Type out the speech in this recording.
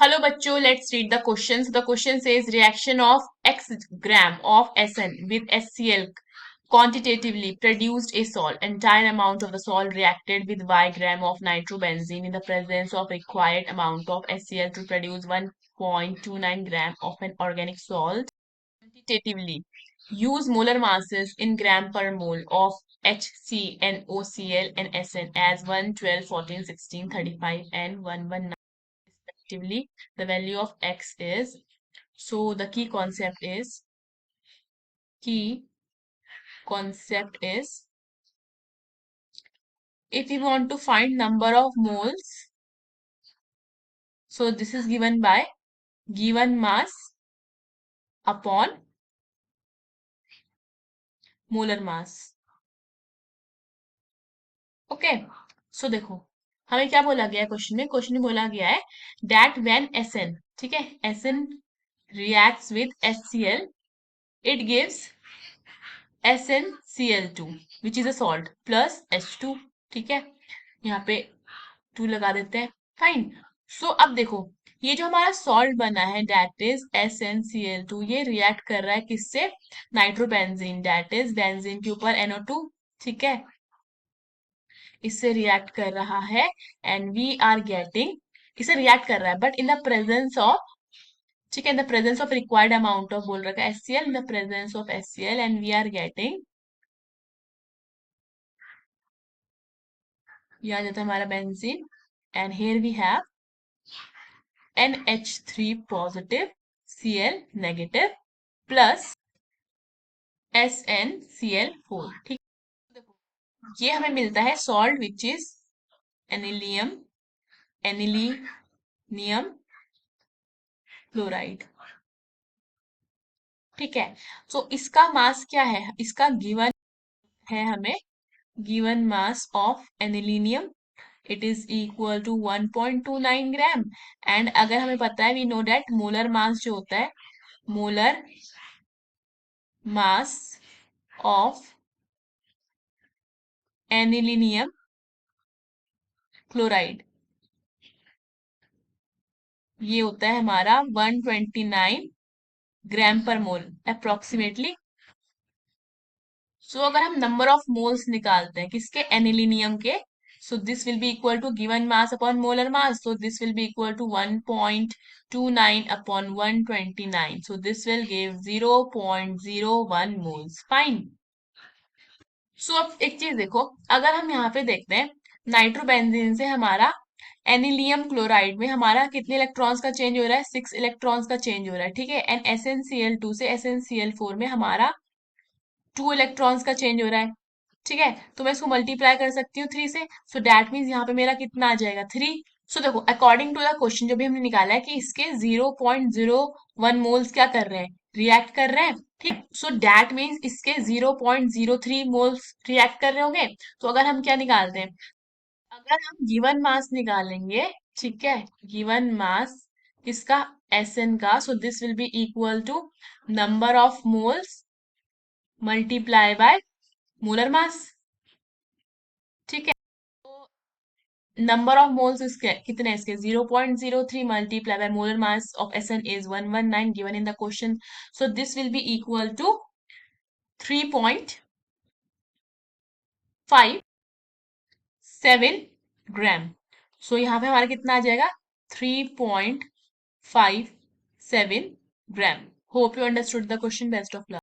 Hello bachcho, let's read the questions. The question says reaction of X gram of SN with HCl quantitatively produced a salt. Entire amount of the salt reacted with Y gram of nitrobenzene in the presence of required amount of HCl to produce 1.29 gram of an organic salt. Quantitatively, use molar masses in gram per mole of HCNOCl and SN as 1, 12, 14, 16, 35 and 119 respectively. The value of X is, so the key concept is if we want to find number of moles, so this is given by given mass upon molar mass. Okay, so देखो हमें क्या बोला गया है question में बोला गया है दैट व्हेन SN, ठीक है, SN reacts with HCl, it gives SnCl2 which is a salt plus H2, ठीक है, यहाँ पे 2 लगा देते हैं, फाइन। सो अब देखो ये जो हमारा सॉल्ट बना है दैट इज SnCl2, ये रिएक्ट कर रहा है किससे, नाइट्रोबेंजीन, दैट इज बेंजीन के ऊपर NO2, ठीक है, इससे रिएक्ट कर रहा है एंड वी आर गेटिंग, इसे रिएक्ट कर रहा है but in the presence of, ठीक है, in the presence of required amount of बोल रखा है HCl, in the presence of HCl and we are getting, ये आ जाता है हमारा benzene and here we have NH3 positive Cl negative plus SnCl4, ठीक है, देखो ये हमें मिलता है salt which is anilium anilinium chloride, ठीक है। सो इसका मास क्या है, इसका गिवन है हमें, given mass of anilinium it is equal to 1.29 gram and अगर हमें पता है we know that molar mass जो होता है, molar mass of anilinium chloride ये होता है हमारा 129 ग्राम पर मोल अप्रोक्सीमेटली। सो अगर हम नंबर ऑफ मोल्स निकालते हैं किसके, एनिलीनियम के, so this will be equal to given mass upon molar mass, so this will be equal to 1.29 upon 129, so this will give 0.01 moles, fine. So अब एक चीज देखो, अगर हम यहाँ पे देखते हैं नाइट्रोबेंजीन से हमारा एनिलियम क्लोराइड में हमारा कितने इलेक्ट्रॉन्स का चेंज हो रहा है, 6 इलेक्ट्रॉन्स का चेंज हो रहा है, ठीक है, एंड SnCl2 से SnCl4 में हमारा 2 इलेक्ट्रॉन्स का चेंज हो रहा है, ठीक है, तो मैं इसको मल्टीप्लाई कर सकती हूँ 3 से, सो दैट मीन्स यहाँ पे मेरा कितना आ जाएगा 3। सो देखो अकॉर्डिंग टू द क्वेश्चन जो भी हमने निकाला है कि इसके 0.01 मोल्स क्या कर रहे हैं, रिएक्ट कर रहे हैं, ठीक, सो दैट मीन्स इसके 0.03 मोल्स रिएक्ट कर रहे होंगे। तो अगर हम क्या निकालते हैं, अगर हम गिवन मास निकालेंगे, ठीक है, गिवन मास किसका, SN का, so this will be equal to number of moles multiply by molar mass, ठीक है, तो नंबर ऑफ मोल्स इसके कितने, इसके 0.03 multiply by molar mass of SN is 119 given in the question, so this will be equal to 3.57 gram. So यहाँ पे हमारा कितना आ जाएगा, 3.57 gram. Hope you understood the question, best of luck.